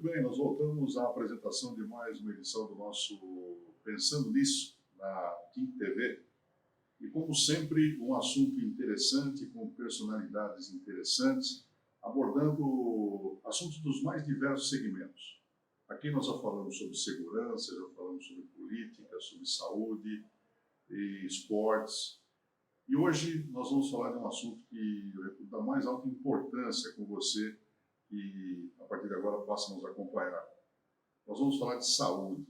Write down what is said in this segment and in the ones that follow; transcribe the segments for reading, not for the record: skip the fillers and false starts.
Muito bem, nós voltamos à apresentação de mais uma edição do nosso Pensando Nisso, na TIM TV. E, como sempre, um assunto interessante, com personalidades interessantes, abordando assuntos dos mais diversos segmentos. Aqui nós já falamos sobre segurança, já falamos sobre política, sobre saúde e esportes. E hoje nós vamos falar de um assunto que eu reputo da mais alta importância com você, que a partir de agora passa a nos acompanhar. Nós vamos falar de saúde.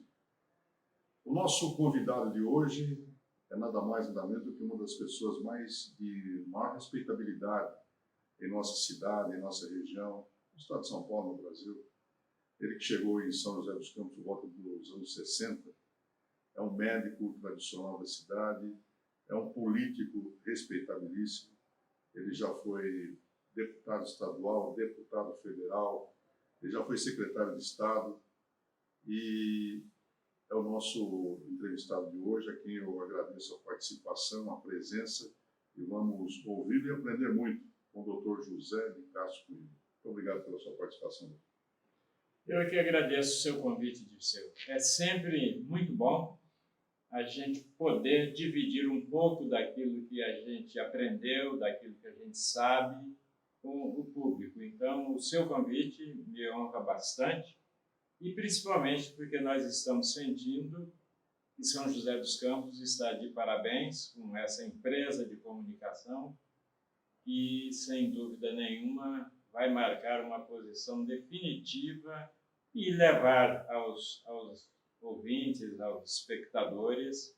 O nosso convidado de hoje é nada mais nada menos do que uma das pessoas de maior respeitabilidade em nossa cidade, em nossa região, no estado de São Paulo, no Brasil. Ele que chegou em São José dos Campos por volta dos anos 60, é um médico tradicional da cidade, é um político respeitabilíssimo. Ele já foi deputado estadual, deputado federal, ele já foi secretário de Estado e é o nosso entrevistado de hoje, a quem eu agradeço a participação, a presença, e vamos ouvir e aprender muito com o Dr. José de Castro Coimbra. Muito obrigado pela sua participação. Eu que agradeço o seu convite, Dirceu. É sempre muito bom a gente poder dividir um pouco daquilo que a gente aprendeu, daquilo que a gente sabe, com o público. Então, o seu convite me honra bastante, e principalmente porque nós estamos sentindo que São José dos Campos está de parabéns com essa empresa de comunicação que, sem dúvida nenhuma, vai marcar uma posição definitiva e levar aos ouvintes, aos espectadores,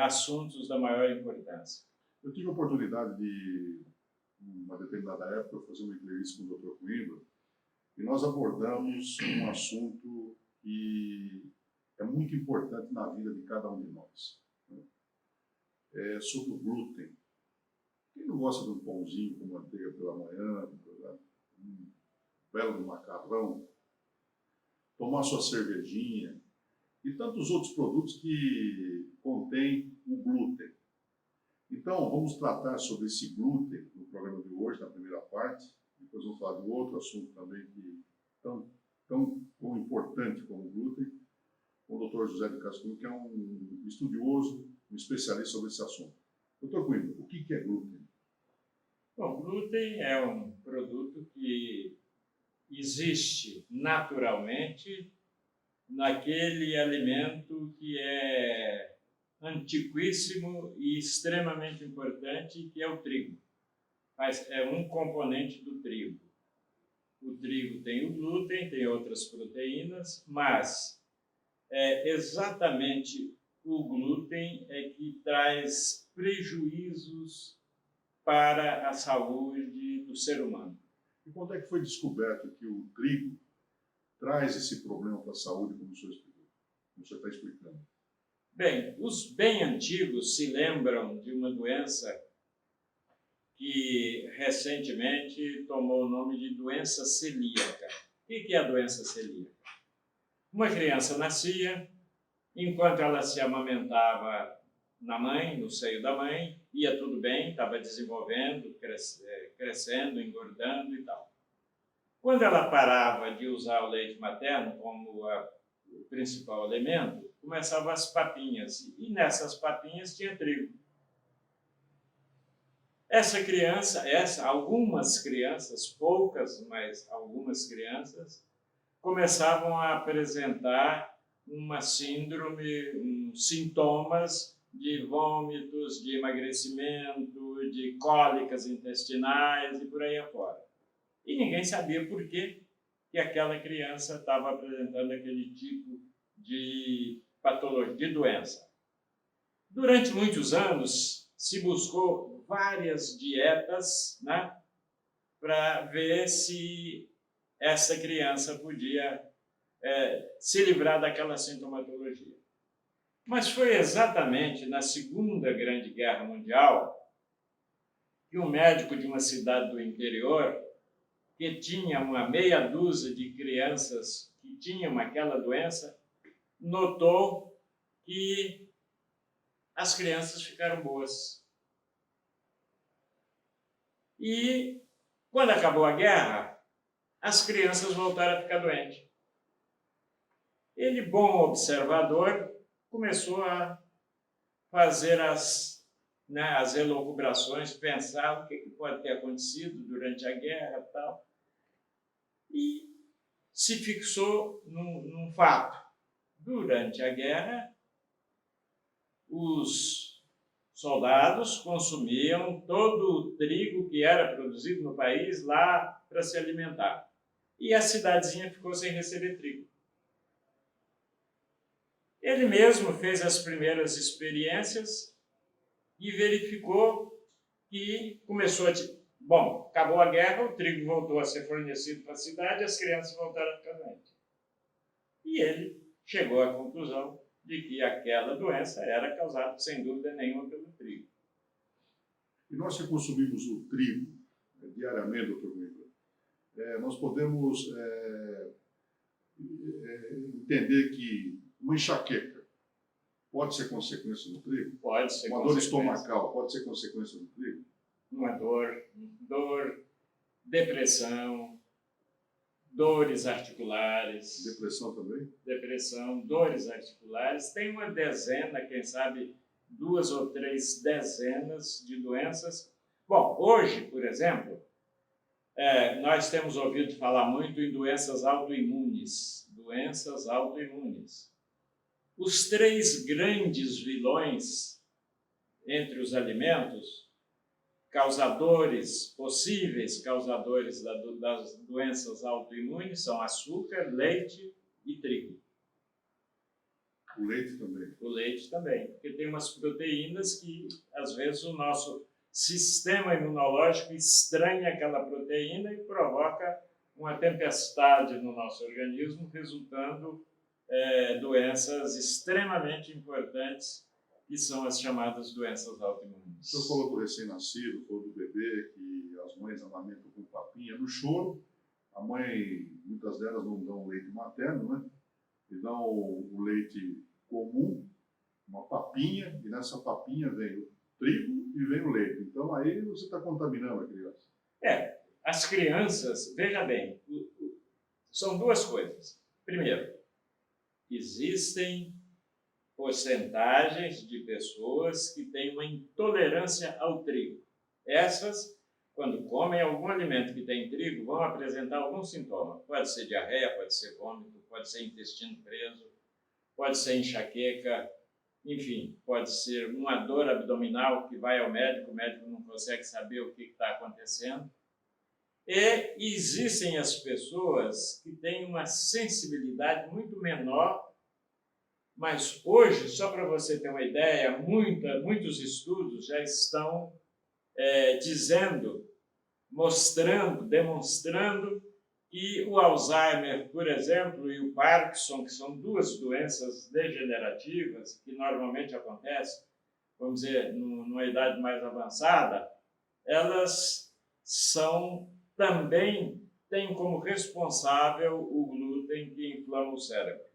assuntos da maior importância. Eu tive a oportunidade de, em uma determinada época, fazer uma entrevista com o Dr. Coimbra, e nós abordamos um assunto que é muito importante na vida de cada um de nós. É sobre o glúten. Quem não gosta de um pãozinho com manteiga pela manhã, um belo macarrão, tomar sua cervejinha e tantos outros produtos que contêm o glúten. Então, vamos tratar sobre esse glúten no programa de hoje, na primeira parte. Depois vamos falar de outro assunto também que tão importante como o glúten, com o Dr. José de Castro Coimbra, que é um estudioso, um especialista sobre esse assunto. Dr. Coimbra, o que é glúten? Bom, glúten é um produto que existe naturalmente naquele alimento que é antiquíssimo e extremamente importante, que é o trigo. Mas é um componente do trigo. O trigo tem o glúten, tem outras proteínas, mas exatamente o glúten é que traz prejuízos para a saúde do ser humano. E quando é que foi descoberto que o trigo traz esse problema para a saúde, como o senhor explicou, como o senhor está explicando? Bem, os bem antigos se lembram de uma doença que recentemente tomou o nome de doença celíaca. O que é a doença celíaca? Uma criança nascia, enquanto ela se amamentava na mãe, no seio da mãe, ia tudo bem, estava desenvolvendo, crescendo, engordando e tal. Quando ela parava de usar o leite materno como o principal alimento, começavam as papinhas, e nessas papinhas tinha trigo. Algumas crianças, poucas, mas algumas crianças, começavam a apresentar uma síndrome, sintomas de vômitos, de emagrecimento, de cólicas intestinais e por aí afora. E ninguém sabia por que aquela criança estava apresentando aquele tipo de patologia, de doença. Durante muitos anos, se buscou várias dietas, né, para ver se essa criança podia se livrar daquela sintomatologia. Mas foi exatamente na Segunda Grande Guerra Mundial que um médico de uma cidade do interior, que tinha uma meia dúzia de crianças que tinham aquela doença, notou que as crianças ficaram boas. E, quando acabou a guerra, as crianças voltaram a ficar doentes. Ele, bom observador, começou a fazer as elucubrações, pensar o que pode ter acontecido durante a guerra e tal. E se fixou num fato. Durante a guerra, os soldados consumiam todo o trigo que era produzido no país lá para se alimentar. E a cidadezinha ficou sem receber trigo. Ele mesmo fez as primeiras experiências e verificou que começou a... Bom, acabou a guerra, o trigo voltou a ser fornecido para a cidade e as crianças voltaram a ficar doentes. E ele chegou à conclusão de que aquela doença era causada, sem dúvida nenhuma, pelo trigo. E nós que consumimos o trigo diariamente, doutor Coimbra, nós podemos entender que uma enxaqueca pode ser consequência do trigo? Pode ser uma dor estomacal pode ser consequência do trigo? Uma dor, depressão, dores articulares. Depressão também? Depressão, dores articulares. Tem uma dezena, quem sabe 2 ou 3 dezenas de doenças. Bom, hoje, por exemplo, nós temos ouvido falar muito em doenças autoimunes. Doenças autoimunes. Os 3 grandes vilões entre os alimentos, possíveis causadores das doenças autoimunes, são açúcar, leite e trigo. O leite também? O leite também, porque tem umas proteínas que, às vezes, o nosso sistema imunológico estranha aquela proteína e provoca uma tempestade no nosso organismo, resultando doenças extremamente importantes, que são as chamadas doenças autoimunes. O senhor falou do recém-nascido, falou do bebê, que as mães amamentam com papinha. No choro, a mãe, muitas delas não dão leite materno, né? E dão o leite comum, uma papinha, e nessa papinha vem o trigo e vem o leite. Então aí você está contaminando a criança. As crianças, veja bem, são 2 coisas. Primeiro, existem porcentagens de pessoas que têm uma intolerância ao trigo. Essas, quando comem algum alimento que tem trigo, vão apresentar algum sintoma. Pode ser diarreia, pode ser vômito, pode ser intestino preso, pode ser enxaqueca, enfim, pode ser uma dor abdominal que vai ao médico, o médico não consegue saber o que está acontecendo. E existem as pessoas que têm uma sensibilidade muito menor. Mas hoje, só para você ter uma ideia, muitos estudos já estão demonstrando que o Alzheimer, por exemplo, e o Parkinson, que são 2 doenças degenerativas que normalmente acontecem, vamos dizer, numa idade mais avançada, elas também têm como responsável o glúten que inflama o cérebro.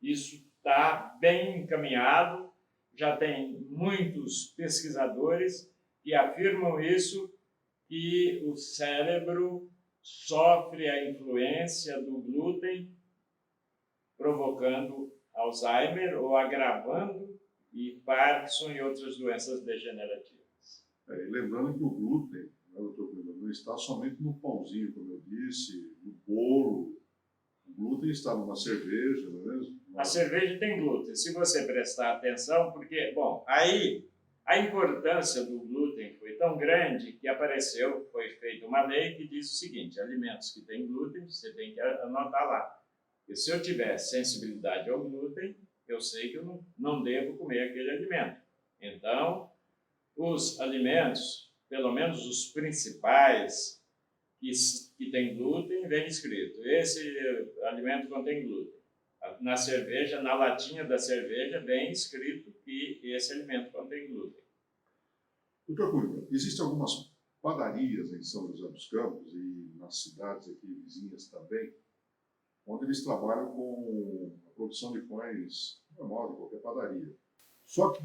Isso está bem encaminhado, já tem muitos pesquisadores que afirmam isso, que o cérebro sofre a influência do glúten, provocando Alzheimer ou agravando e Parkinson e outras doenças degenerativas. E lembrando que o glúten, né, doutor Coimbra, não está somente no pãozinho, como eu disse, no bolo. O glúten está numa cerveja, não é mesmo? A cerveja tem glúten, se você prestar atenção, porque, bom, aí a importância do glúten foi tão grande que foi feita uma lei que diz o seguinte: alimentos que têm glúten, você tem que anotar lá. Porque se eu tiver sensibilidade ao glúten, eu sei que eu não devo comer aquele alimento. Então, os alimentos, pelo menos os principais, que tem glúten, vem escrito: esse alimento contém glúten. Na cerveja, na latinha da cerveja, vem escrito que esse alimento contém glúten. Doutor Coimbra, existem algumas padarias em São José dos Campos e nas cidades aqui vizinhas também, onde eles trabalham com a produção de pães normal, de qualquer padaria. Só que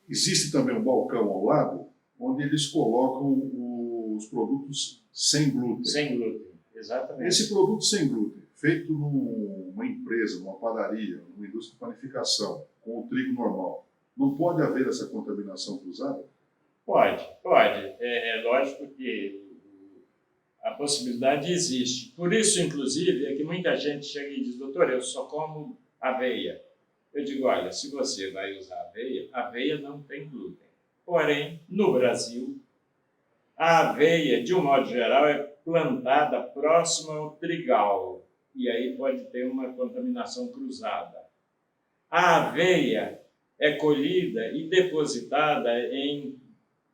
existe também um balcão ao lado, onde eles colocam os produtos sem glúten. Sem glúten, exatamente. Esse produto sem glúten, feito numa empresa, numa padaria, numa indústria de panificação, com o trigo normal, não pode haver essa contaminação cruzada? Pode, pode. É lógico que a possibilidade existe. Por isso, inclusive, é que muita gente chega e diz, doutor, eu só como aveia. Eu digo, olha, se você vai usar aveia não tem glúten. Porém, no Brasil, a aveia, de um modo geral, é plantada próxima ao trigal. E aí pode ter uma contaminação cruzada. A aveia é colhida e depositada em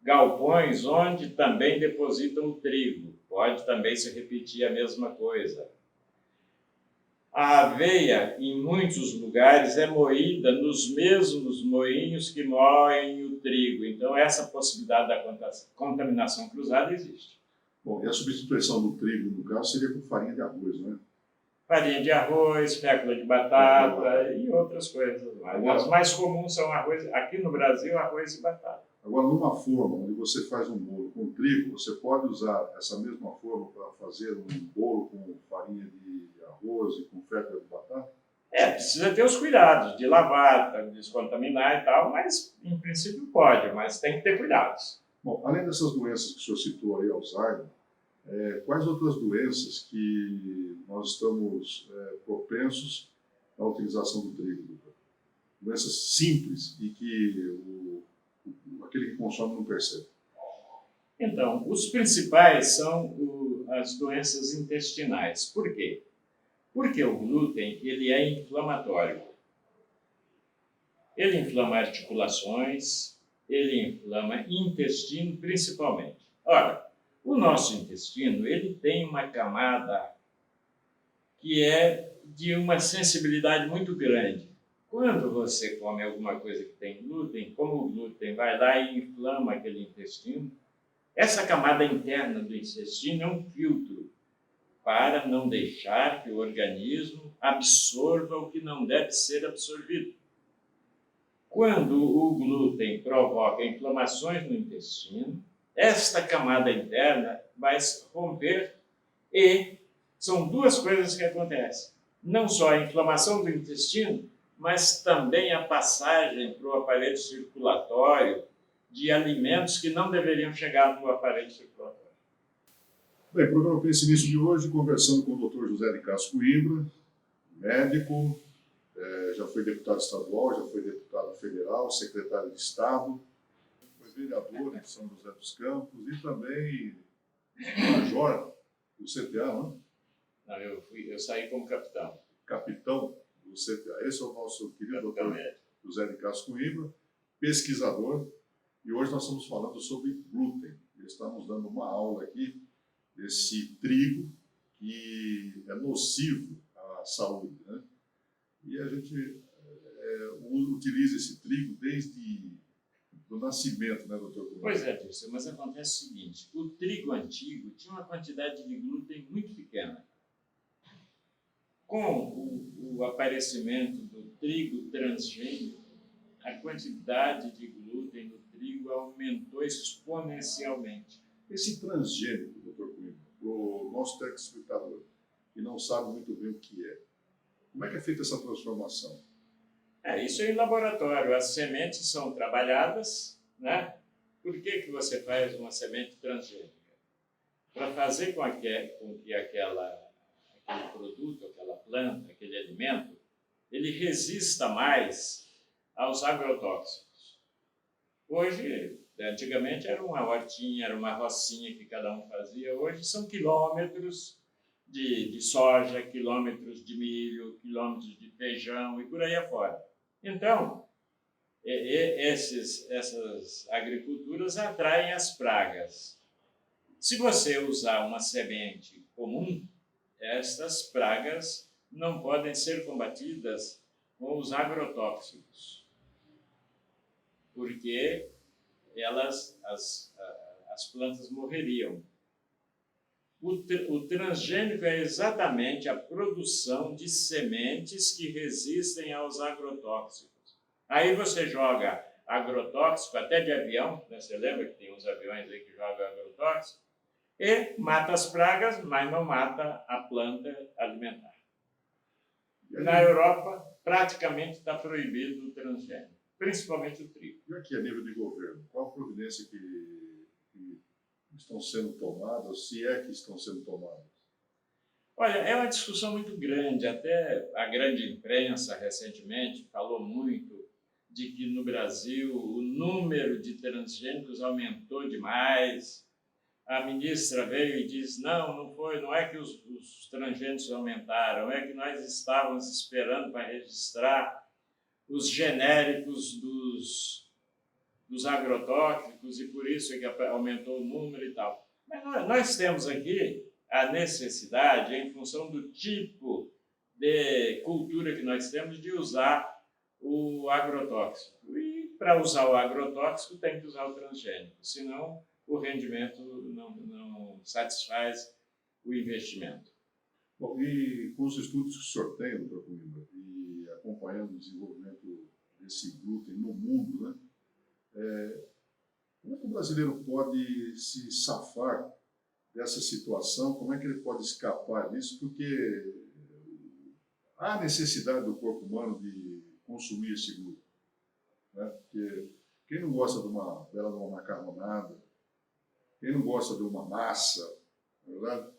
galpões onde também depositam o trigo. Pode também se repetir a mesma coisa. A aveia, em muitos lugares, é moída nos mesmos moinhos que moem o trigo. Então, essa possibilidade da contaminação cruzada existe. Bom, e a substituição do trigo, no caso, seria por farinha de arroz, não é? Farinha de arroz, fécula de batata e outras coisas mais. Agora, as mais comuns são arroz, aqui no Brasil, arroz e batata. Agora, numa forma onde você faz um bolo com trigo, você pode usar essa mesma forma para fazer um bolo com farinha de arroz e com fécula de batata? Precisa ter os cuidados de lavar, para descontaminar e tal, mas em princípio pode, mas tem que ter cuidados. Bom, além dessas doenças que o senhor citou aí, Alzheimer, quais outras doenças que nós estamos propensos à utilização do trigo, doutor? Doenças simples e que aquele que consome não percebe. Então, os principais são as doenças intestinais. Por quê? Porque o glúten ele é inflamatório. Ele inflama articulações, ele inflama intestino principalmente. Ora, o nosso intestino ele tem uma camada que é de uma sensibilidade muito grande. Quando você come alguma coisa que tem glúten, como o glúten vai lá e inflama aquele intestino, essa camada interna do intestino é um filtro para não deixar que o organismo absorva o que não deve ser absorvido. Quando o glúten provoca inflamações no intestino, esta camada interna vai se romper e são duas coisas que acontecem. Não só a inflamação do intestino, mas também a passagem para o aparelho circulatório de alimentos que não deveriam chegar no aparelho circulatório. Bem, o programa Pense Nisso de hoje, conversando com o Dr. José de Castro Coimbra, médico, já foi deputado estadual, já foi deputado federal, secretário de Estado, foi vereador em São José dos Campos e também major do CTA, não? Não, eu saí como capitão. Capitão do CTA. Esse é o nosso querido Dr. José de Castro Coimbra, pesquisador, e hoje nós estamos falando sobre glúten. Estamos dando uma aula aqui desse trigo que é nocivo à saúde, né? E a gente utiliza esse trigo desde o nascimento, né, doutor? Pois é, Dirceu, mas acontece o seguinte, o trigo antigo tinha uma quantidade de glúten muito pequena. Com o aparecimento do trigo transgênico, a quantidade de glúten no trigo aumentou exponencialmente. Esse transgênico, doutor Coimbra, para o nosso telespectador, que não sabe muito bem o que é, como é que é feita essa transformação? Isso é em laboratório. As sementes são trabalhadas, né? Por que você faz uma semente transgênica? Para fazer com que aquele produto, aquela planta, aquele alimento, ele resista mais aos agrotóxicos. Hoje, antigamente era uma hortinha, era uma rocinha que cada um fazia. Hoje são quilômetros de soja, quilômetros de milho, quilômetros de feijão e por aí afora. Então, essas agriculturas atraem as pragas. Se você usar uma semente comum, estas pragas não podem ser combatidas com os agrotóxicos, porque as plantas morreriam. O transgênico é exatamente a produção de sementes que resistem aos agrotóxicos. Aí você joga agrotóxico, até de avião, né? Você lembra que tem uns aviões aí que jogam agrotóxico? E mata as pragas, mas não mata a planta alimentar. Na Europa, praticamente está proibido o transgênico, principalmente o trigo. E aqui, a nível de governo, qual a providência que estão sendo tomadas, se é que estão sendo tomadas? Olha, é uma discussão muito grande, até a grande imprensa recentemente falou muito de que no Brasil o número de transgênicos aumentou demais. A ministra veio e disse, não é que os transgênicos aumentaram, é que nós estávamos esperando para registrar os genéricos dos agrotóxicos e por isso é que aumentou o número e tal. Mas nós temos aqui a necessidade, em função do tipo de cultura que nós temos, de usar o agrotóxico. E para usar o agrotóxico tem que usar o transgênico, senão o rendimento não satisfaz o investimento. Bom, e com os estudos que o senhor tem, doutor Coimbra, e acompanhando o desenvolvimento desse glúten no mundo, né, como é que o brasileiro pode se safar dessa situação? Como é que ele pode escapar disso? Porque há necessidade do corpo humano de consumir esse glúten, né? Porque quem não gosta de uma bela macarronada, quem não gosta de uma massa, não é verdade?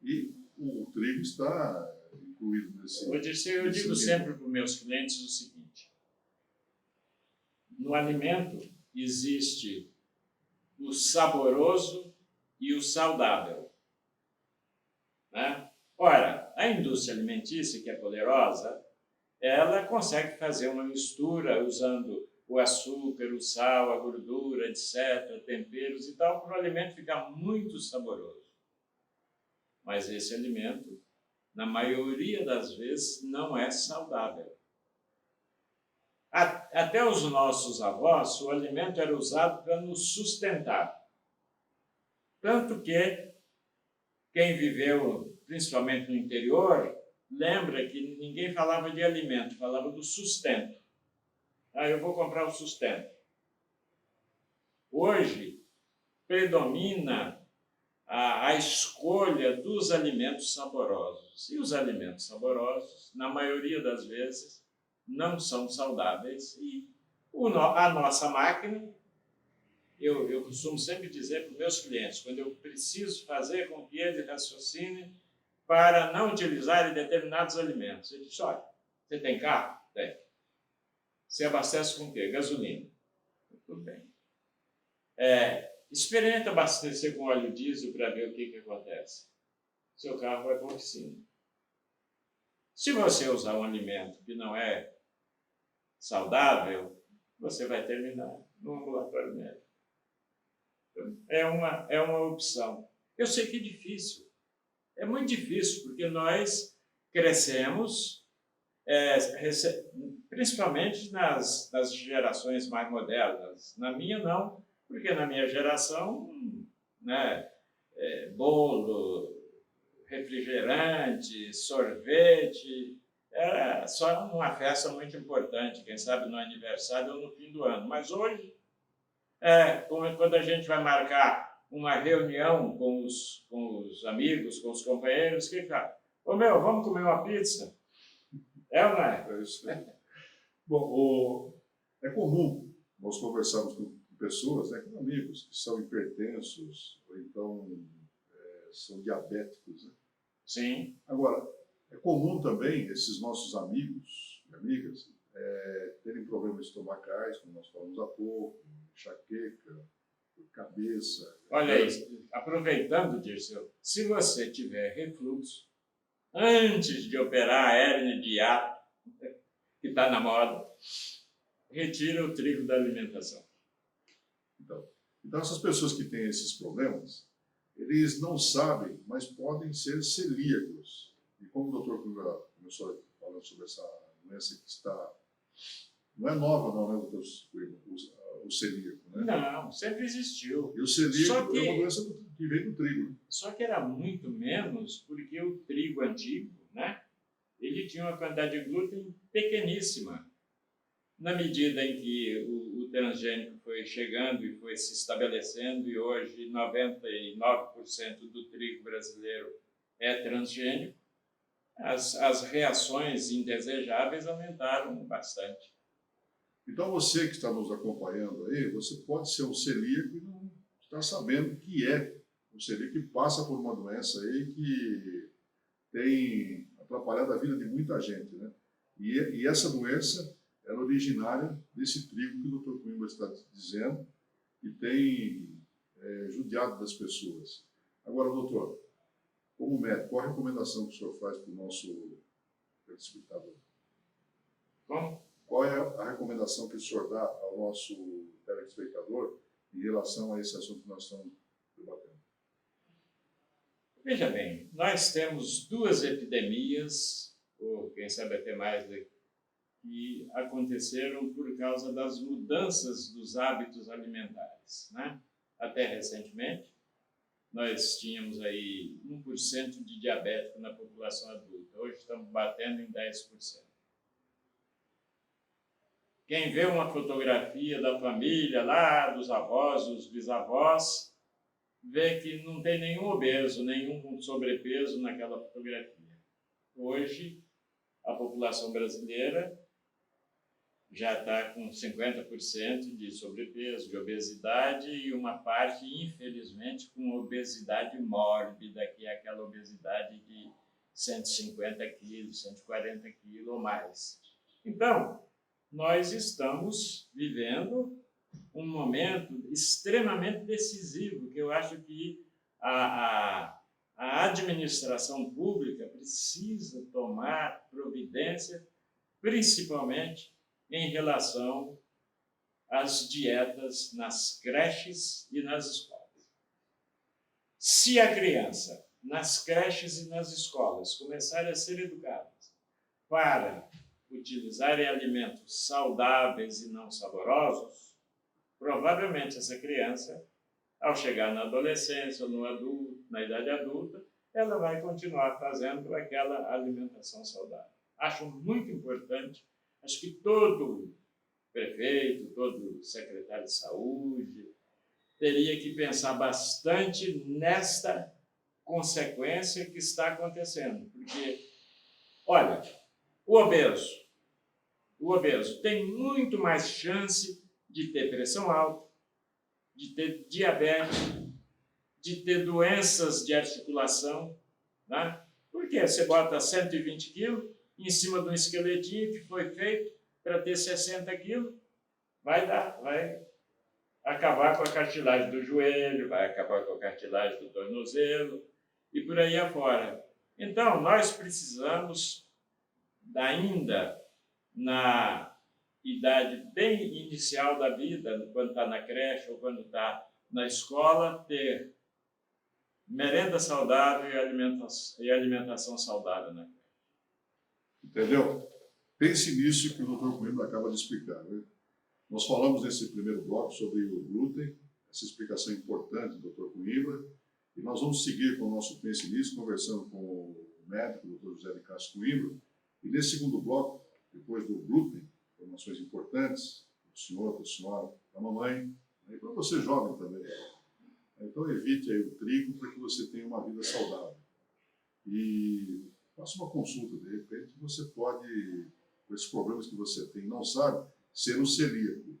E o trigo está incluído nesse... Eu digo sempre para os meus clientes o seguinte: no alimento existe o saboroso e o saudável, né? Ora, a indústria alimentícia, que é poderosa, ela consegue fazer uma mistura usando o açúcar, o sal, a gordura, etc., temperos e tal, para o alimento ficar muito saboroso. Mas esse alimento, na maioria das vezes, não é saudável. Até os nossos avós, o alimento era usado para nos sustentar. Tanto que quem viveu, principalmente no interior, lembra que ninguém falava de alimento, falava do sustento. Eu vou comprar o sustento. Hoje, predomina a escolha dos alimentos saborosos. E os alimentos saborosos, na maioria das vezes, não são saudáveis. E a nossa máquina, eu costumo sempre dizer para os meus clientes, quando eu preciso fazer com que eles raciocinem para não utilizarem determinados alimentos. Ele diz, olha, você tem carro? Tem. Você abastece com o quê? Gasolina. Tudo bem. Experimenta abastecer com óleo diesel para ver o que acontece. Seu carro vai para a oficina. Se você usar um alimento que não é saudável, você vai terminar no ambulatório médico. Então, é uma opção. Eu sei que é difícil. É muito difícil, porque nós crescemos, principalmente nas gerações mais modernas. Na minha, não, porque na minha geração, né, bolo, refrigerante, sorvete, era só uma festa muito importante, quem sabe no aniversário ou no fim do ano. Mas hoje, quando a gente vai marcar uma reunião com os amigos, com os companheiros, que fala, vamos comer uma pizza? É ou não é? É isso aí. Bom, é comum nós conversarmos com pessoas, né, com amigos que são hipertensos ou então são diabéticos, né? Sim. Agora, é comum também esses nossos amigos e amigas terem problemas estomacais, como nós falamos há pouco, enxaqueca, cabeça. Olha aí, aproveitando, Dirceu, se você tiver refluxo, antes de operar a hérnia de hiato, que está na moda, retira o trigo da alimentação. Então, essas pessoas que têm esses problemas, eles não sabem, mas podem ser celíacos. E como o doutor começou falando sobre essa doença que está... Não é nova, não, né, doutor? O celíaco, né? Não, sempre existiu. E o celíaco é uma doença que vem do trigo. Né? Só que era muito menos porque o trigo antigo, né, ele tinha uma quantidade de glúten pequeníssima. Na medida em que o transgênico foi chegando e foi se estabelecendo, e hoje 99% do trigo brasileiro é transgênico, as reações indesejáveis aumentaram bastante. Então, você que está nos acompanhando aí, você pode ser um celíaco e não está sabendo que é um celíaco que passa por uma doença aí que tem atrapalhado a vida de muita gente, né? E essa doença é originária desse trigo que o Dr. Coimbra está dizendo, que tem judiado das pessoas. Agora, doutor, como médico, qual a recomendação que o senhor faz para o nosso telespectador? Como? Qual é a recomendação que o senhor dá ao nosso telespectador em relação a esse assunto que nós estamos debatendo? Veja bem, nós temos 2 epidemias, ou quem sabe até mais, que aconteceram por causa das mudanças dos hábitos alimentares, né? Até recentemente, nós tínhamos aí 1% de diabético na população adulta. Hoje estamos batendo em 10%. Quem vê uma fotografia da família lá, dos avós, dos bisavós, vê que não tem nenhum obeso, nenhum com sobrepeso naquela fotografia. Hoje, a população brasileira já está com 50% de sobrepeso, de obesidade, e uma parte, infelizmente, com obesidade mórbida, que é aquela obesidade de 150 quilos, 140 quilos ou mais. Então, nós estamos vivendo um momento extremamente decisivo, que eu acho que a administração pública precisa tomar providência, principalmente em relação às dietas nas creches e nas escolas. Se a criança, nas creches e nas escolas, começar a ser educada para utilizarem alimentos saudáveis e não saborosos, provavelmente essa criança, ao chegar na adolescência ou no adulto, na idade adulta, ela vai continuar fazendo aquela alimentação saudável. Acho muito importante, acho que todo prefeito, todo secretário de saúde teria que pensar bastante nesta consequência que está acontecendo. Porque, olha, o obeso tem muito mais chance de ter pressão alta, de ter diabetes, de ter doenças de articulação, né? Porque você bota 120 quilos em cima de um esqueletinho que foi feito para ter 60 quilos, vai acabar com a cartilagem do joelho, vai acabar com a cartilagem do tornozelo e por aí afora. Então, nós precisamos, ainda na idade bem inicial da vida, quando está na creche ou quando está na escola, ter merenda saudável e alimentação saudável na creche. Entendeu? Pense nisso que o Dr. Coimbra acaba de explicar, né? Nós falamos nesse primeiro bloco sobre o glúten, essa explicação importante do Dr. Coimbra, e nós vamos seguir com o nosso Pense Nisso, conversando com o médico, o Dr. José de Castro Coimbra, e nesse segundo bloco, depois do glúten, informações importantes do senhor, da senhora, da mamãe, e para você jovem também. Então evite aí o trigo para que você tenha uma vida saudável. E faça uma consulta, de repente você pode, com esses problemas que você tem, não sabe, ser um celíaco.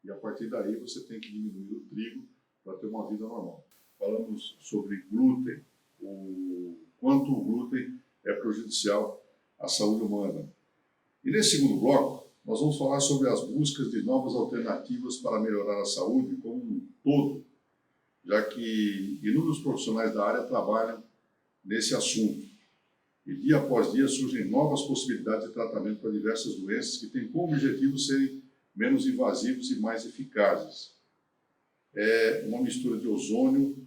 E a partir daí você tem que diminuir o trigo para ter uma vida normal. Falamos sobre glúten, o quanto o glúten é prejudicial à saúde humana. E nesse segundo bloco, nós vamos falar sobre as buscas de novas alternativas para melhorar a saúde como um todo, já que inúmeros profissionais da área trabalham nesse assunto. E dia após dia surgem novas possibilidades de tratamento para diversas doenças que têm como objetivo serem menos invasivos e mais eficazes. É uma mistura de ozônio,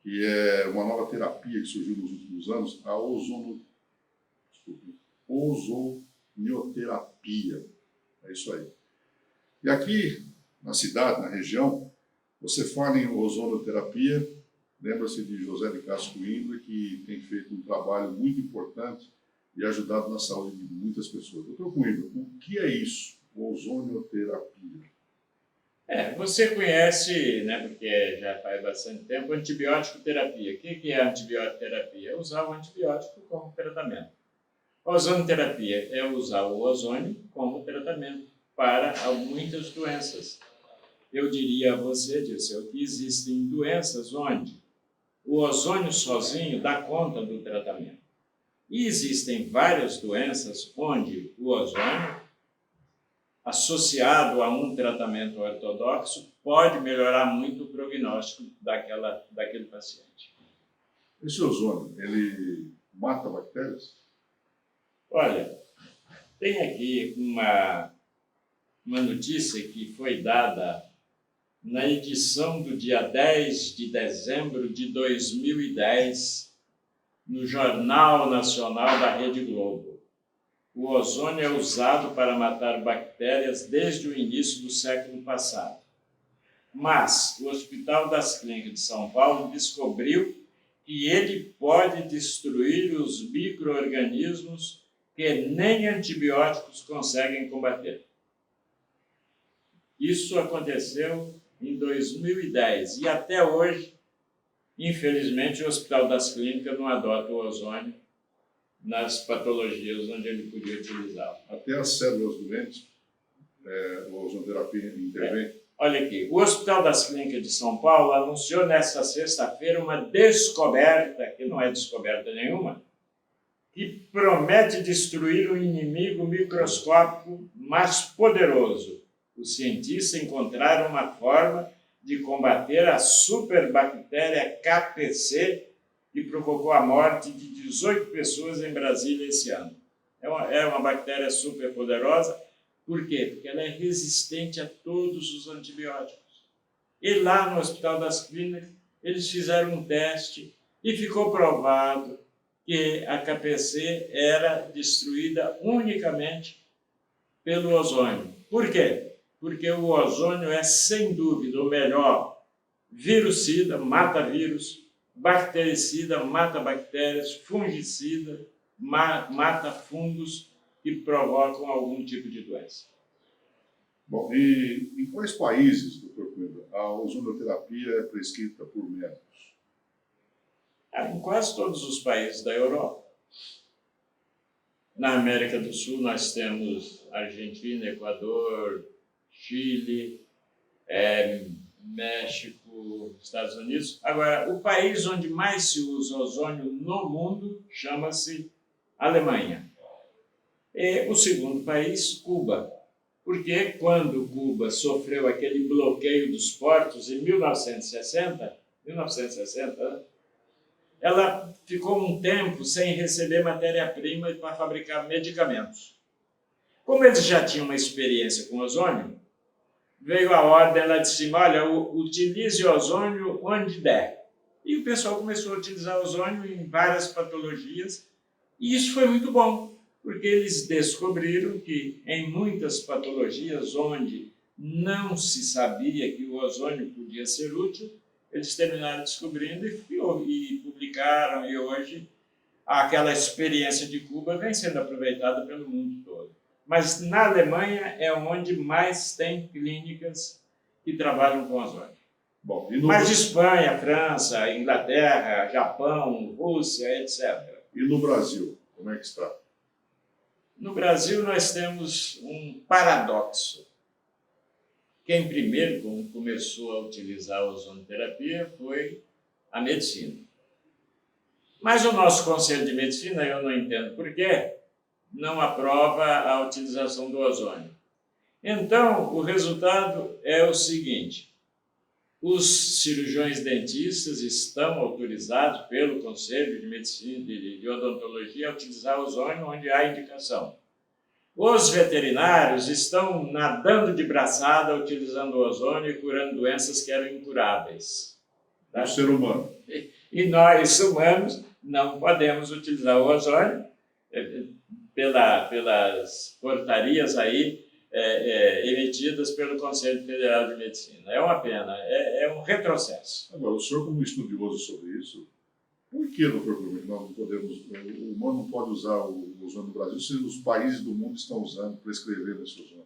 que é uma nova terapia que surgiu nos últimos anos, a ozonioterapia. É isso aí. E aqui, na cidade, na região, você fala em ozonioterapia, lembra-se de José de Castro Coimbra, que tem feito um trabalho muito importante e ajudado na saúde de muitas pessoas. Doutor Coimbra, o que é isso, ozonioterapia? Você conhece, né, porque já faz bastante tempo, antibiótico terapia. O que é antibiótico terapia? É usar o antibiótico como tratamento. Ozonoterapia é usar o ozônio como tratamento para muitas doenças. Eu diria a você, Dirceu, que existem doenças onde o ozônio sozinho dá conta do tratamento. E existem várias doenças onde o ozônio, associado a um tratamento ortodoxo, pode melhorar muito o prognóstico daquele paciente. Esse ozônio, ele mata bactérias? Olha, tem aqui uma notícia que foi dada na edição do dia 10 de dezembro de 2010, no Jornal Nacional da Rede Globo. O ozônio é usado para matar bactérias desde o início do século passado. Mas o Hospital das Clínicas de São Paulo descobriu que ele pode destruir os micro-organismos que nem antibióticos conseguem combater. Isso aconteceu em 2010 e até hoje, infelizmente, o Hospital das Clínicas não adota o ozônio nas patologias onde ele podia utilizá-lo. Até as células doentes, a ozonoterapia intervém? Olha aqui, o Hospital das Clínicas de São Paulo anunciou nesta sexta-feira uma descoberta, que não é descoberta nenhuma, que promete destruir um inimigo microscópico mais poderoso. Os cientistas encontraram uma forma de combater a superbactéria KPC, que provocou a morte de 18 pessoas em Brasília esse ano. É uma bactéria super poderosa. Por quê? Porque ela é resistente a todos os antibióticos. E lá no Hospital das Clínicas, eles fizeram um teste e ficou provado que a KPC era destruída unicamente pelo ozônio. Por quê? Porque o ozônio é, sem dúvida, o melhor virucida, mata vírus, bactericida, mata bactérias, fungicida, mata fungos que provocam algum tipo de doença. Bom, e em quais países, doutor Coimbra, a ozonoterapia é prescrita por médicos? Em quase todos os países da Europa. Na América do Sul nós temos Argentina, Equador, Chile, México, Estados Unidos. Agora, o país onde mais se usa ozônio no mundo chama-se Alemanha. E o segundo país, Cuba. Porque quando Cuba sofreu aquele bloqueio dos portos em 1960, ela ficou um tempo sem receber matéria-prima para fabricar medicamentos. Como eles já tinham uma experiência com ozônio, veio a ordem lá de cima, olha, utilize ozônio onde der. E o pessoal começou a utilizar ozônio em várias patologias, e isso foi muito bom, porque eles descobriram que em muitas patologias onde não se sabia que o ozônio podia ser útil, eles terminaram descobrindo e publicaram, e hoje aquela experiência de Cuba vem sendo aproveitada pelo mundo todo. Mas na Alemanha é onde mais tem clínicas que trabalham com ozônio. Bom, Mas Espanha, França, Inglaterra, Japão, Rússia, etc. E no Brasil, como é que está? No Brasil nós temos um paradoxo. Quem primeiro começou a utilizar a ozonoterapia foi a medicina. Mas o nosso Conselho de Medicina, eu não entendo por quê, não aprova a utilização do ozônio. Então, o resultado é o seguinte: os cirurgiões dentistas estão autorizados pelo Conselho de Medicina de Odontologia a utilizar ozônio onde há indicação. Os veterinários estão nadando de braçada utilizando o ozônio e curando doenças que eram incuráveis. Tá? O ser humano. E nós, humanos, não podemos utilizar o ozônio pelas portarias aí emitidas pelo Conselho Federal de Medicina. É uma pena, é um retrocesso. Agora, o senhor, como estudioso sobre isso, por que, doutor Coimbra, nós não podemos, o humano não pode usar o ozônio no Brasil se os países do mundo estão usando, prescrevendo esse ozônio?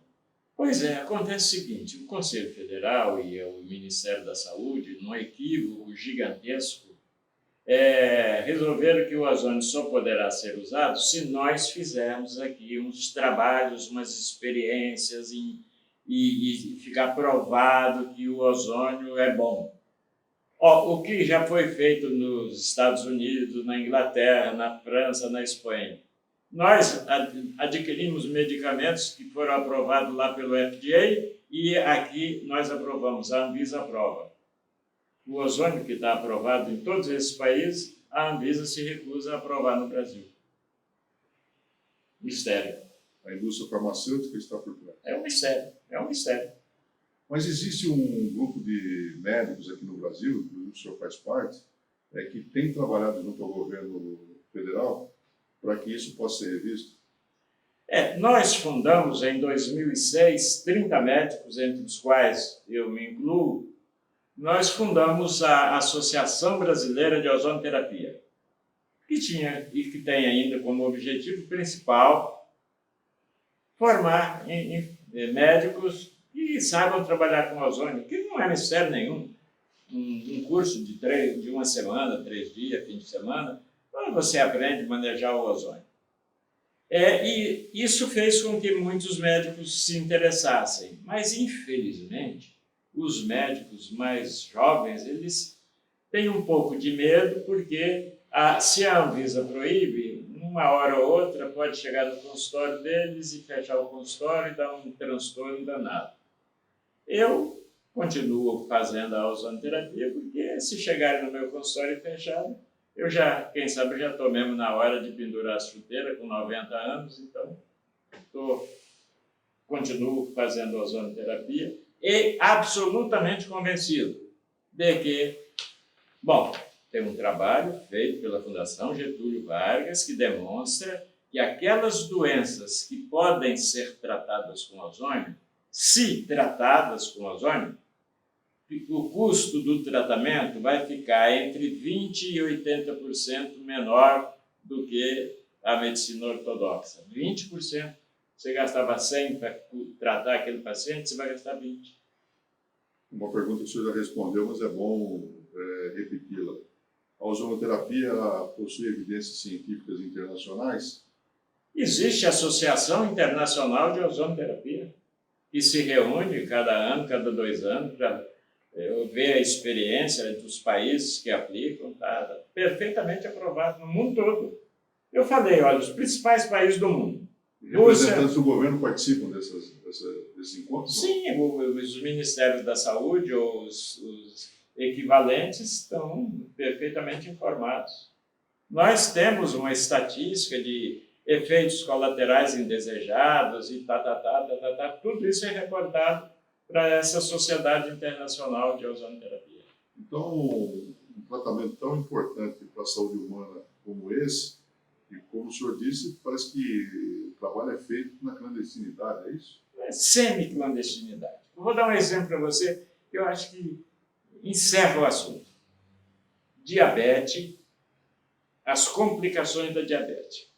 Pois é, acontece o seguinte, o Conselho Federal e o Ministério da Saúde, num equívoco gigantesco, resolveram que o ozônio só poderá ser usado se nós fizermos aqui uns trabalhos, umas experiências e ficar provado que o ozônio é bom. O que já foi feito nos Estados Unidos, na Inglaterra, na França, na Espanha. Nós adquirimos medicamentos que foram aprovados lá pelo FDA e aqui nós aprovamos, a Anvisa aprova. O ozônio que está aprovado em todos esses países, a Anvisa se recusa a aprovar no Brasil. Mistério. A indústria farmacêutica está por trás. É um mistério, é um mistério. Mas existe um grupo de médicos aqui no Brasil, que o senhor faz parte, que tem trabalhado junto ao governo federal para que isso possa ser revisto? Nós fundamos em 2006 30 médicos, entre os quais eu me incluo. Nós fundamos a Associação Brasileira de Ozonoterapia, que tinha e que tem ainda como objetivo principal formar médicos que saibam trabalhar com ozônio, que não é mistério nenhum. Um curso de uma semana, 3 dias, fim de semana, você aprende a manejar o ozônio. E isso fez com que muitos médicos se interessassem, mas, infelizmente, os médicos mais jovens, eles têm um pouco de medo, porque se a Anvisa proíbe, uma hora ou outra pode chegar no consultório deles e fechar o consultório e dar um transtorno danado. Eu continuo fazendo a ozonoterapia, porque se chegarem no meu consultório fechado, quem sabe, eu já estou mesmo na hora de pendurar a chuteira com 90 anos, então continuo fazendo ozonoterapia e absolutamente convencido de que, tem um trabalho feito pela Fundação Getúlio Vargas que demonstra que aquelas doenças que podem ser tratadas com ozônio, se tratadas com ozônio, o custo do tratamento vai ficar entre 20% e 80% menor do que a medicina ortodoxa. 20%. Você gastava 100 para tratar aquele paciente, você vai gastar 20. Uma pergunta que o senhor já respondeu, mas é bom repeti-la. A ozonoterapia possui evidências científicas internacionais? Existe a Associação Internacional de Ozonoterapia, que se reúne cada ano, cada 2 anos, para ver a experiência dos países que aplicam, está perfeitamente aprovado no mundo todo. Eu falei, olha, os principais países do mundo. Representantes do governo participam desses encontros? Sim, os ministérios da saúde, ou os equivalentes, estão perfeitamente informados. Nós temos uma estatística de efeitos colaterais indesejados e tudo isso é reportado para essa Sociedade Internacional de Ozonoterapia. Então, um tratamento tão importante para a saúde humana como esse, e como o senhor disse, parece que o trabalho é feito na clandestinidade, é isso? É semi-clandestinidade. Eu vou dar um exemplo para você que eu acho que encerra o assunto. Diabetes, as complicações da diabetes.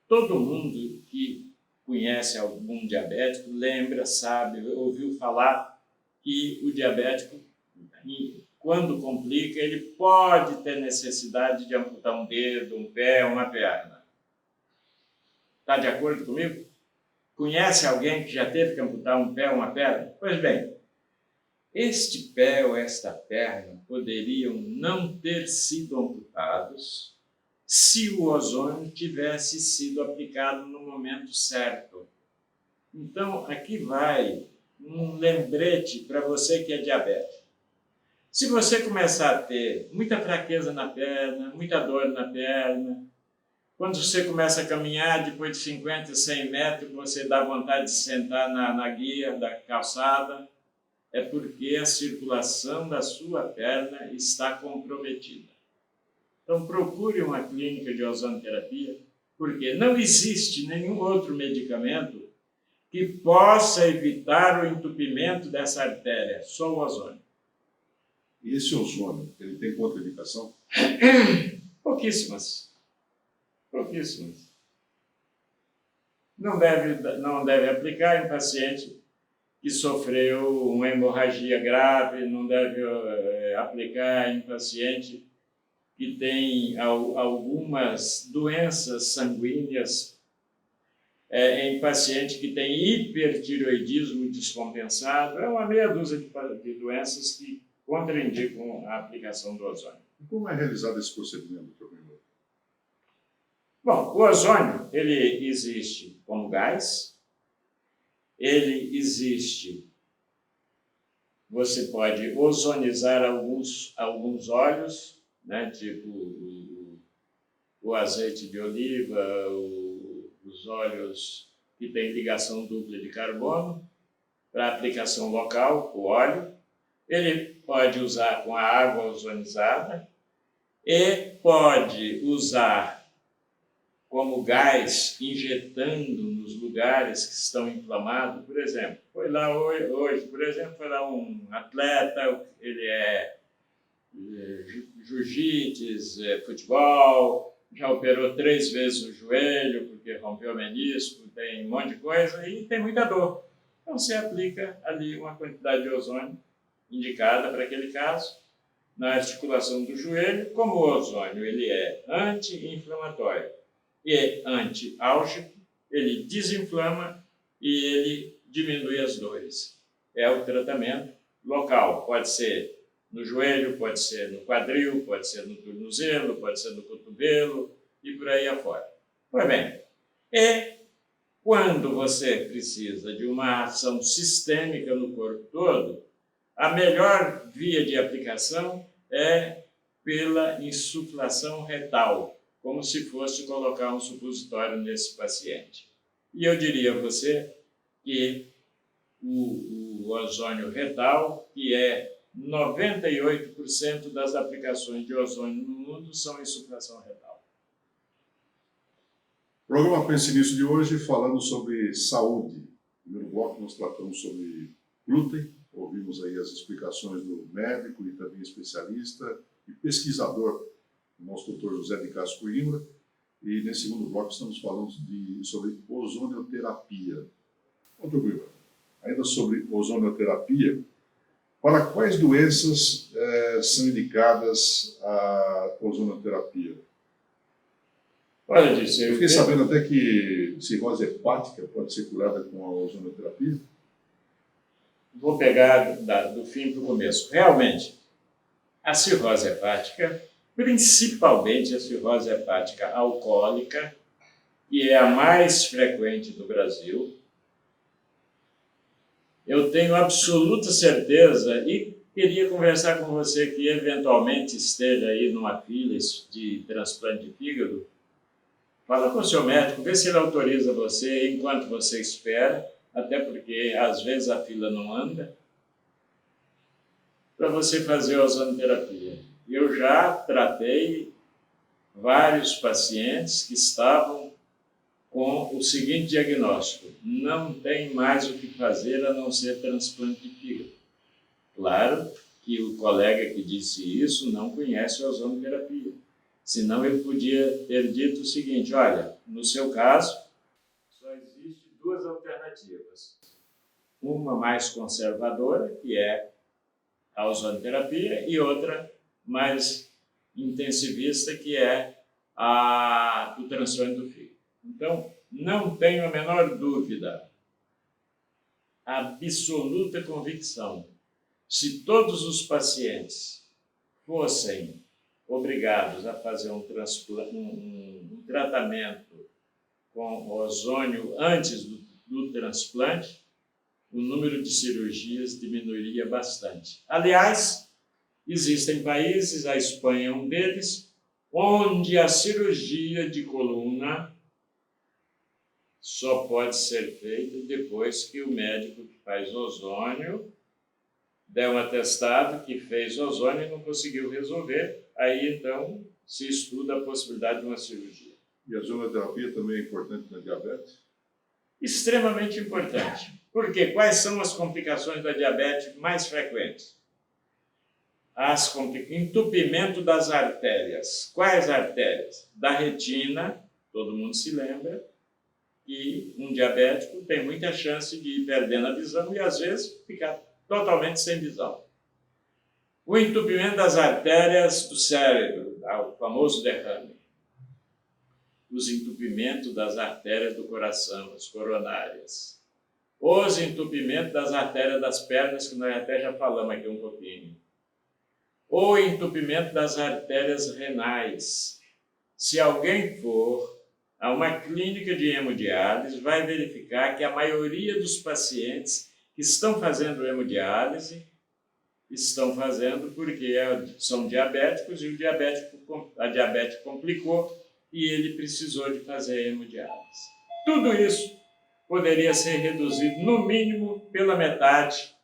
Todo mundo que conhece algum diabético lembra, sabe, ouviu falar que o diabético, quando complica, ele pode ter necessidade de amputar um dedo, um pé, uma perna. Está de acordo comigo? Conhece alguém que já teve que amputar um pé ou uma perna? Pois bem, este pé ou esta perna poderiam não ter sido amputados se o ozônio tivesse sido aplicado no momento certo. Então, aqui vai um lembrete para você que é diabético. Se você começar a ter muita fraqueza na perna, muita dor na perna, quando você começa a caminhar, depois de 50, 100 metros, você dá vontade de sentar na guia da calçada, é porque a circulação da sua perna está comprometida. Então, procure uma clínica de ozonoterapia, porque não existe nenhum outro medicamento que possa evitar o entupimento dessa artéria, só o ozônio. E esse ozônio, ele tem contraindicação? Pouquíssimas. Pouquíssimas. não deve aplicar em paciente que sofreu uma hemorragia grave, não deve aplicar em paciente que tem algumas doenças sanguíneas, em paciente que tem hipertireoidismo descompensado. É uma meia dúzia de doenças que contraindicam a aplicação do ozônio. E como é realizado esse procedimento, Dr. Coimbra? Bom, o ozônio, ele existe como gás, ele existe, você pode ozonizar alguns óleos, né, tipo o azeite de oliva, os óleos que têm ligação dupla de carbono, para aplicação local, o óleo. Ele pode usar com a água ozonizada e pode usar como gás, injetando nos lugares que estão inflamados. Por exemplo, foi lá hoje, por exemplo, foi lá um atleta, ele é jiu-jitsu, futebol, já operou 3 vezes o joelho, porque rompeu o menisco, tem um monte de coisa e tem muita dor. Então, você aplica ali uma quantidade de ozônio indicada para aquele caso, na articulação do joelho. Como o ozônio ele é anti-inflamatório e anti-álgico, ele desinflama e ele diminui as dores. É o tratamento local, pode ser no joelho, pode ser no quadril, pode ser no tornozelo, pode ser no cotovelo e por aí afora. Pois bem, e quando você precisa de uma ação sistêmica no corpo todo, a melhor via de aplicação é pela insuflação retal, como se fosse colocar um supositório nesse paciente. E eu diria a você que o ozônio retal, que é 98% das aplicações de ozônio no mundo, são insuflação retal. O programa Pense Nisso de hoje falando sobre saúde. No primeiro bloco nós tratamos sobre glúten, ouvimos aí as explicações do médico e também especialista e pesquisador, o nosso doutor José de Castro Coimbra, e nesse segundo bloco estamos falando sobre ozonioterapia. Doutor Coimbra, ainda sobre ozonioterapia, para quais doenças são indicadas a ozonioterapia? Olha, disse, eu fiquei sabendo até que cirrose hepática pode ser curada com a ozonioterapia. Vou pegar do fim para o começo. Realmente, a cirrose hepática, principalmente a cirrose hepática alcoólica, que é a mais frequente do Brasil, eu tenho absoluta certeza e queria conversar com você que eventualmente esteja aí numa fila de transplante de fígado. Fala com o seu médico, vê se ele autoriza você enquanto você espera, até porque às vezes a fila não anda, para você fazer a ozonoterapia. Eu já tratei vários pacientes que estavam com o seguinte diagnóstico: não tem mais o que fazer a não ser transplante de fígado. Claro que o colega que disse isso não conhece a ozonoterapia, senão ele podia ter dito o seguinte: olha, no seu caso, só existe 2 alternativas. Uma mais conservadora, que é a ozonoterapia, e outra mais intensivista, que é o transplante do fígado. Então, não tenho a menor dúvida, absoluta convicção, se todos os pacientes fossem obrigados a fazer um tratamento com ozônio antes do transplante, o número de cirurgias diminuiria bastante. Aliás, existem países, a Espanha é um deles, onde a cirurgia de coluna só pode ser feita depois que o médico que faz ozônio der um atestado que fez ozônio e não conseguiu resolver, aí então se estuda a possibilidade de uma cirurgia. E a ozonoterapia também é importante na diabetes? Extremamente importante. Por quê? Quais são as complicações da diabetes mais frequentes? Entupimento das artérias. Quais artérias? Da retina, todo mundo se lembra, que um diabético tem muita chance de ir perdendo a visão e, às vezes, ficar totalmente sem visão. O entupimento das artérias do cérebro, o famoso derrame. Os entupimentos das artérias do coração, as coronárias. Os entupimentos das artérias das pernas, que nós até já falamos aqui um pouquinho. O entupimento das artérias renais. Se alguém for a uma clínica de hemodiálise, vai verificar que a maioria dos pacientes que estão fazendo hemodiálise estão fazendo porque são diabéticos e a diabetes complicou e ele precisou de fazer hemodiálise. Tudo isso poderia ser reduzido, no mínimo, pela metade,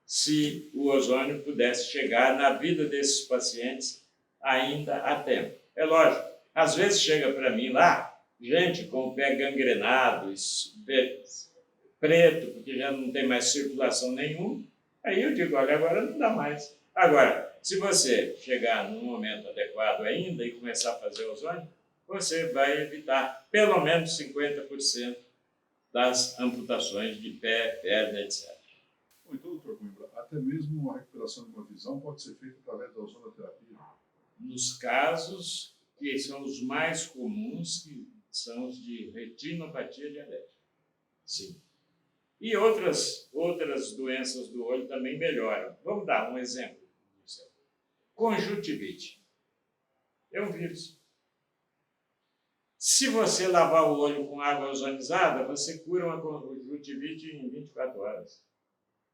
se o ozônio pudesse chegar na vida desses pacientes ainda a tempo. É lógico, às vezes chega para mim lá, gente com o pé gangrenado, preto, porque já não tem mais circulação nenhuma, aí eu digo, olha, agora não dá mais. Agora, se você chegar num momento adequado ainda e começar a fazer ozônio, você vai evitar pelo menos 50% das amputações de pé, perna, etc. Então, doutor Coimbra, até mesmo a recuperação de uma visão pode ser feita através da ozonoterapia? Nos casos que são os mais comuns, que são os de retinopatia diabética. Sim. E outras doenças do olho também melhoram. Vamos dar um exemplo. Conjuntivite. É um vírus. Se você lavar o olho com água ozonizada, você cura uma conjuntivite em 24 horas.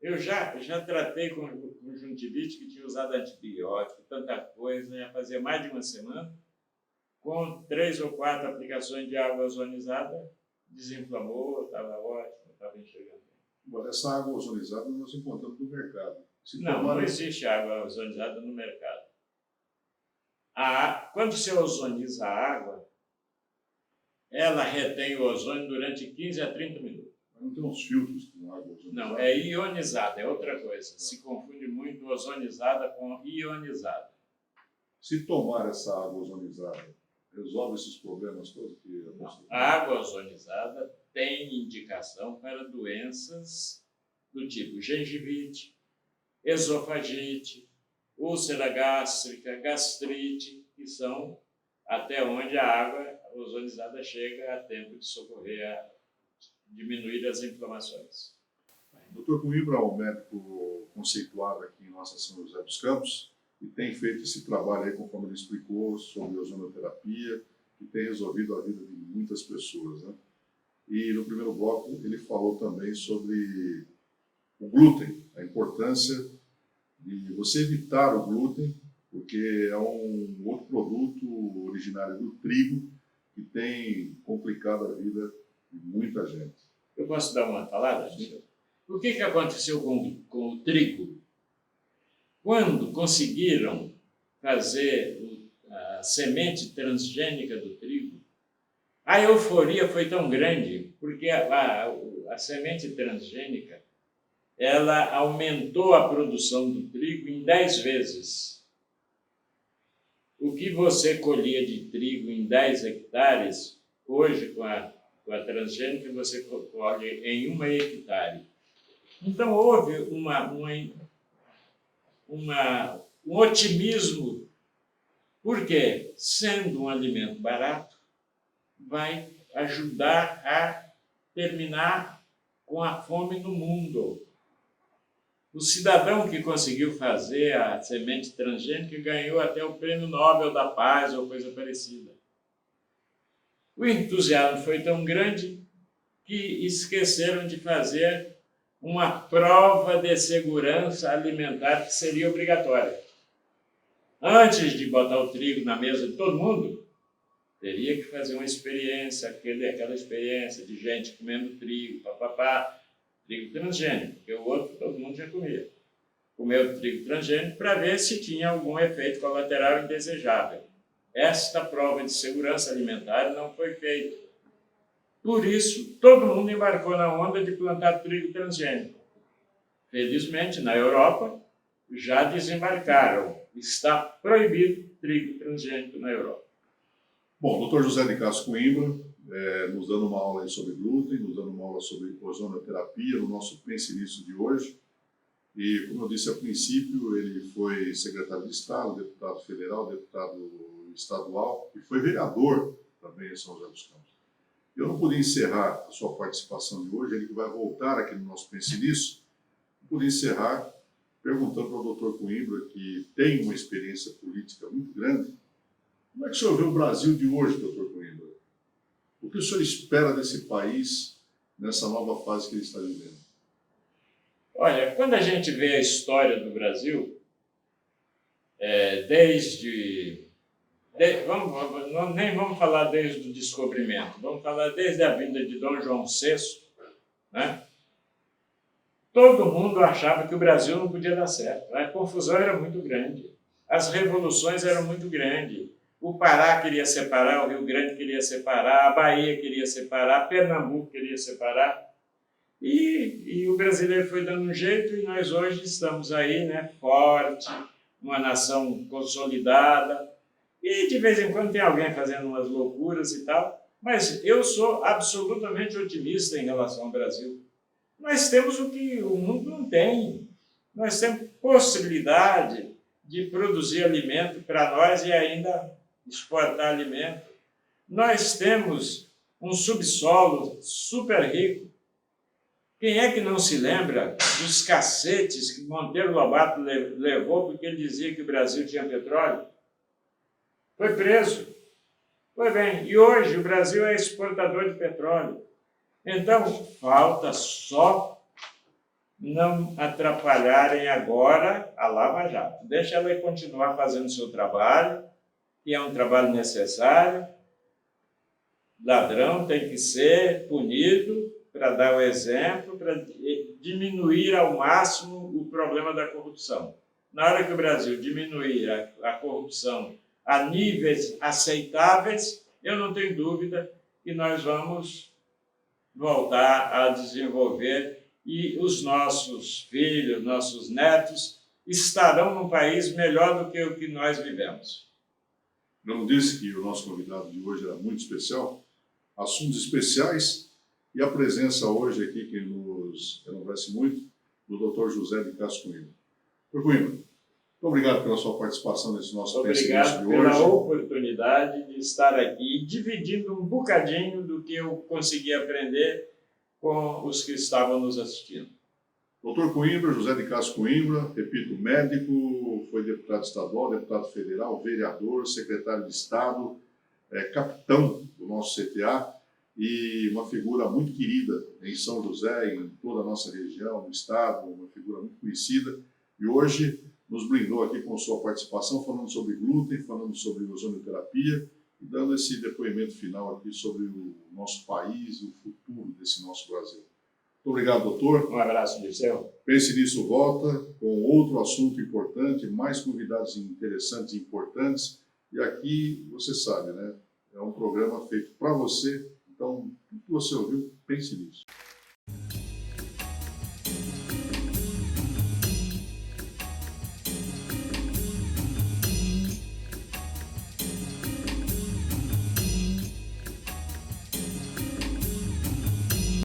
Eu já tratei com conjuntivite que tinha usado antibiótico, tanta coisa, já fazia mais de uma semana. Com 3 ou 4 aplicações de água ozonizada, desinflamou, estava ótimo, estava enxergando. Agora, essa água ozonizada nós encontramos no mercado. Não existe água ozonizada no mercado. Quando você ozoniza a água, ela retém o ozônio durante 15 a 30 minutos. Mas não tem uns filtros com água ozonizada? Não, é ionizada, é outra coisa. Se confunde muito ozonizada com ionizada. Se tomar essa água ozonizada, resolve esses problemas todos que eu não. A água ozonizada tem indicação para doenças do tipo gengivite, esofagite, úlcera gástrica, gastrite, que são até onde a água ozonizada chega a tempo de socorrer a diminuir as inflamações. Dr. Coimbra é um médico conceituado aqui em nossa São José dos Campos e tem feito esse trabalho aí, conforme ele explicou, sobre ozonoterapia, que tem resolvido a vida de muitas pessoas, né? E no primeiro bloco ele falou também sobre o glúten, a importância de você evitar o glúten, porque é um outro produto originário do trigo que tem complicado a vida de muita gente. Eu posso dar uma palavra? Sim. O que aconteceu com o trigo? Quando conseguiram fazer a semente transgênica do trigo, a euforia foi tão grande, porque a semente transgênica ela aumentou a produção do trigo em 10 vezes. O que você colhia de trigo em 10 hectares, hoje com a transgênica você colhe em 1 hectare. Então houve um otimismo, porque sendo um alimento barato, vai ajudar a terminar com a fome no mundo. O cidadão que conseguiu fazer a semente transgênica ganhou até o Prêmio Nobel da Paz ou coisa parecida. O entusiasmo foi tão grande que esqueceram de fazer uma prova de segurança alimentar que seria obrigatória. Antes de botar o trigo na mesa de todo mundo, teria que fazer uma experiência, aquela experiência de gente comendo trigo, trigo transgênico, porque o outro todo mundo já comia. Comeu trigo transgênico para ver se tinha algum efeito colateral indesejável. Esta prova de segurança alimentar não foi feita. Por isso, todo mundo embarcou na onda de plantar trigo transgênico. Felizmente, na Europa, já desembarcaram. Está proibido trigo transgênico na Europa. Bom, Dr. José de Castro Coimbra, nos dando uma aula aí sobre glúten, nos dando uma aula sobre ozonoterapia no nosso Pense Nisso de hoje. E, como eu disse a princípio, ele foi secretário de Estado, deputado federal, deputado estadual e foi vereador também em São José dos Campos. Eu não podia encerrar a sua participação de hoje, ele que vai voltar aqui no nosso Pense Nisso, não podia encerrar perguntando para o doutor Coimbra, que tem uma experiência política muito grande, como é que o senhor vê o Brasil de hoje, doutor Coimbra? O que o senhor espera desse país nessa nova fase que ele está vivendo? Olha, quando a gente vê a história do Brasil, nem vamos falar desde o descobrimento, vamos falar desde a vinda de Dom João VI, né? Todo mundo achava que o Brasil não podia dar certo. A confusão era muito grande, as revoluções eram muito grandes. O Pará queria separar, o Rio Grande queria separar, a Bahia queria separar, Pernambuco queria separar. E o brasileiro foi dando um jeito e nós hoje estamos aí, né, forte, uma nação consolidada. E de vez em quando tem alguém fazendo umas loucuras e tal, mas eu sou absolutamente otimista em relação ao Brasil. Nós temos o que o mundo não tem. Nós temos possibilidade de produzir alimento para nós e ainda exportar alimento. Nós temos um subsolo super rico. Quem é que não se lembra dos cacetes que Monteiro Lobato levou porque ele dizia que o Brasil tinha petróleo? Foi preso. Pois bem, e hoje o Brasil é exportador de petróleo. Então, falta só não atrapalharem agora a Lava Jato. Deixa ela continuar fazendo o seu trabalho, que é um trabalho necessário. Ladrão tem que ser punido para dar o exemplo, para diminuir ao máximo o problema da corrupção. Na hora que o Brasil diminuir a corrupção a níveis aceitáveis, eu não tenho dúvida que nós vamos voltar a desenvolver e os nossos filhos, nossos netos, estarão num país melhor do que o que nós vivemos. Não disse que o nosso convidado de hoje era muito especial? Assuntos especiais e a presença hoje aqui que nos enaltece muito do Dr. José de Castro Coimbra. Dr. Coimbra, muito obrigado pela sua participação nesse nosso Pense Nisso de hoje. Obrigado pela oportunidade de estar aqui dividindo um bocadinho do que eu consegui aprender com os que estavam nos assistindo. Dr. Coimbra, José de Castro Coimbra, repito, médico, foi deputado estadual, deputado federal, vereador, secretário de Estado, capitão do nosso CTA e uma figura muito querida em São José, em toda a nossa região, no estado, uma figura muito conhecida. E hoje nos brindou aqui com sua participação, falando sobre glúten, falando sobre ozonoterapia e dando esse depoimento final aqui sobre o nosso país e o futuro desse nosso Brasil. Muito obrigado, doutor. Um abraço, Dirceu. Pense Nisso volta com outro assunto importante, mais convidados interessantes e importantes. E aqui, você sabe, né? É um programa feito para você. Então, o que você ouviu, pense nisso.